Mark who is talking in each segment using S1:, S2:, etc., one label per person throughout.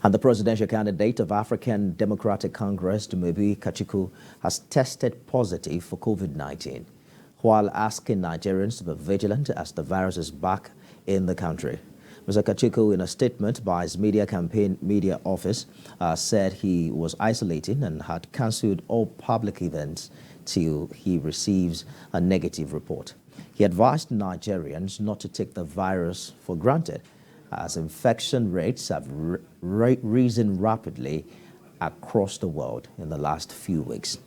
S1: And the presidential candidate of African Democratic Congress, Dumebi Kachikwu, has tested positive for COVID-19, while asking Nigerians to be vigilant as the virus is back in the country. Mr. Kachikwuin, in a statement by his media office, said he was isolating and had cancelled all public events till he receives a negative report. He advised Nigerians not to take the virus for granted, as infection rates have risen rapidly across the world in the last few weeks.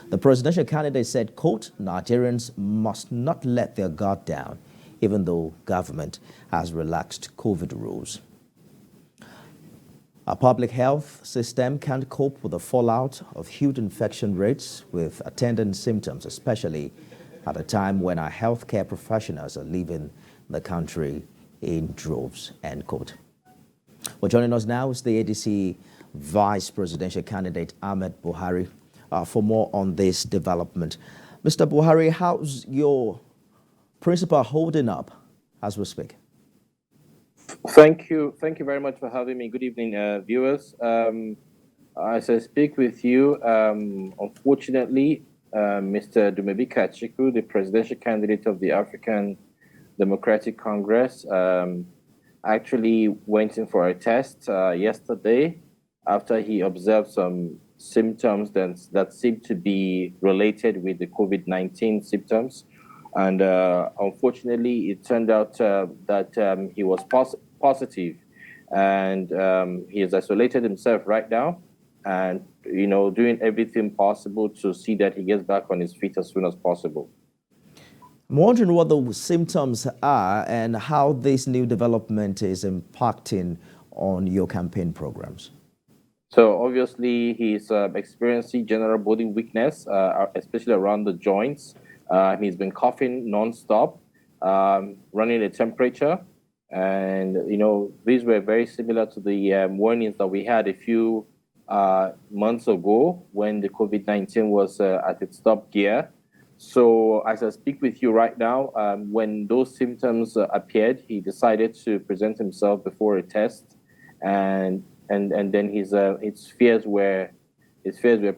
S1: The presidential candidate said, quote, Nigerians must not let their guard down, even though government has relaxed COVID rules. Our public health system can't cope with the fallout of huge infection rates with attendant symptoms, especially at a time when our healthcare professionals are leaving the country in droves, end quote. Well, joining us now is the ADC Vice Presidential Candidate Ahmed Buhari for more on this development. Mr. Buhari, how's your principal holding up as we speak?
S2: Thank you very much for having me. Good evening, viewers. As I speak with you, unfortunately, Mr. Dumebi Kachikwu, the presidential candidate of the African Democratic Congress, actually went in for a test yesterday after he observed some symptoms that seemed to be related with the COVID-19 symptoms. And unfortunately, it turned out that he was positive, and he has isolated himself right now and, doing everything possible to see that he gets back on his feet as soon as possible.
S1: I'm wondering what the symptoms are and how this new development is impacting on your campaign programs.
S2: So obviously, he's experiencing general body weakness, especially around the joints. He's been coughing nonstop, running a temperature. And, these were very similar to the warnings that we had a few months ago when the COVID-19 was at its top gear. So as I speak with you right now, when those symptoms appeared, he decided to present himself before a test, and then his fears were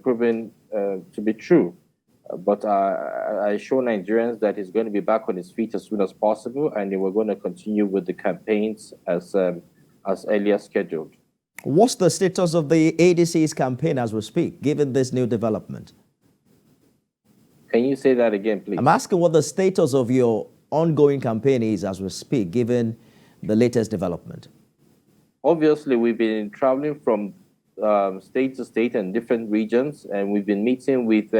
S2: proven to be true. But I assure Nigerians that he's going to be back on his feet as soon as possible, and we're going to continue with the campaigns as earlier scheduled.
S1: What's the status of the ADC's campaign as we speak, given this new development?
S2: Can you say that again, please?
S1: I'm asking what the status of your ongoing campaign is as we speak, given the latest development.
S2: Obviously, we've been traveling from state to state and different regions, and we've been meeting with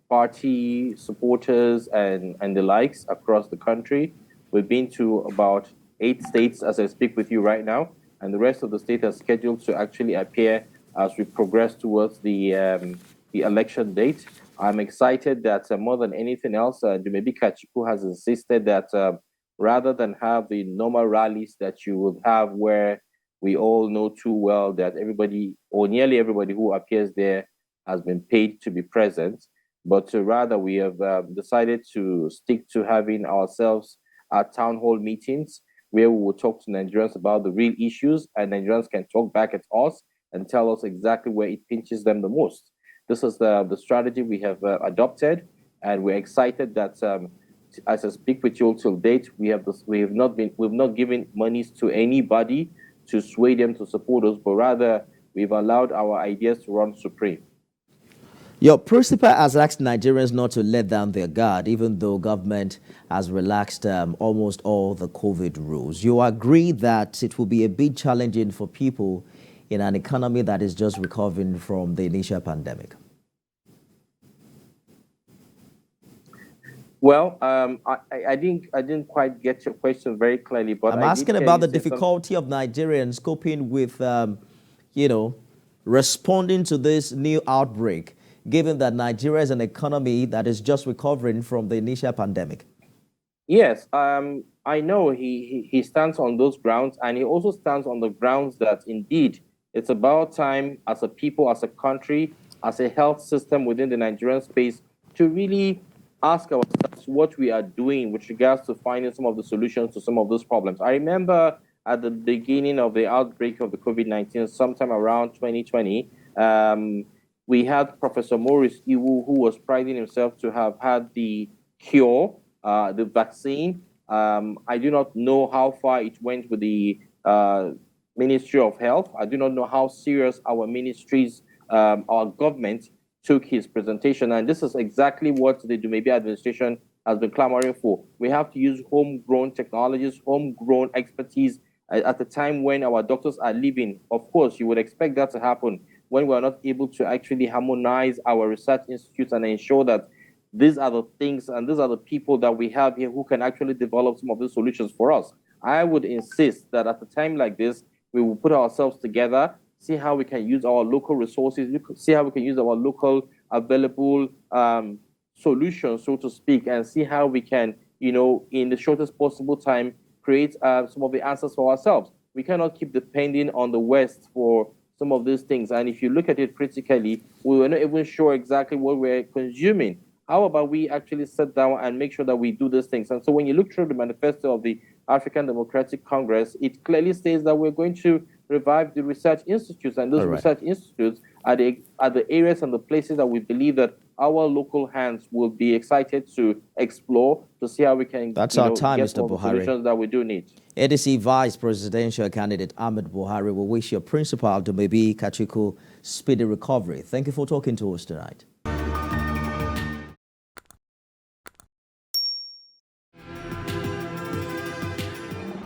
S2: party supporters and the likes across the country. We've been to about 8 states as I speak with you right now, and the rest of the state are scheduled to actually appear as we progress towards the election date. I'm excited that more than anything else, Dumebi Kachikwu has insisted that rather than have the normal rallies that you would have where we all know too well that everybody or nearly everybody who appears there has been paid to be present, but rather we have decided to stick to having ourselves our town hall meetings where we will talk to Nigerians about the real issues, and Nigerians can talk back at us and tell us exactly where it pinches them the most. This is the strategy we have adopted, and we're excited that as I speak with you till date, we've not given monies to anybody to sway them to support us, but rather we've allowed our ideas to run supreme.
S1: Your principal has asked Nigerians not to let down their guard, even though government has relaxed almost all the COVID rules. You agree that it will be a bit challenging for people in an economy that is just recovering from the initial pandemic?
S2: Well, I didn't quite get your question very clearly, but
S1: I'm asking about the difficulty of Nigerians coping with, responding to this new outbreak, given that Nigeria is an economy that is just recovering from the initial pandemic.
S2: Yes, I know he stands on those grounds, and he also stands on the grounds that indeed it's about time as a people, as a country, as a health system within the Nigerian space to really ask ourselves what we are doing with regards to finding some of the solutions to some of those problems. I remember at the beginning of the outbreak of the COVID-19, sometime around 2020, we had Professor Maurice Iwu, who was priding himself to have had the cure, the vaccine. I do not know how far it went with the Ministry of Health. I do not know how serious our ministries, our government took his presentation. And this is exactly what the Dumebi administration has been clamoring for. We have to use homegrown technologies, homegrown expertise at the time when our doctors are leaving. Of course, you would expect that to happen when we're not able to actually harmonize our research institutes and ensure that these are the things and these are the people that we have here who can actually develop some of the solutions for us. I would insist that at a time like this, we will put ourselves together, see how we can use our local resources, see how we can use our local available solutions, so to speak, and see how we can, in the shortest possible time, create some of the answers for ourselves. We cannot keep depending on the West for some of these things. And if you look at it critically, we were not even sure exactly what we're consuming. How about we actually sit down and make sure that we do these things? And so when you look through the manifesto of the African Democratic Congress, it clearly states that we're going to revive the research institutes, and those research institutes are the areas and the places that we believe that our local hands will be excited to explore to see how we can
S1: That's our time,
S2: get
S1: Mr.
S2: all the
S1: Buhari.
S2: solutions that we do need.
S1: ADC Vice Presidential Candidate Ahmed Buhari will wish your principal, Dumebi Kachikwu, speedy recovery. Thank you for talking to us tonight.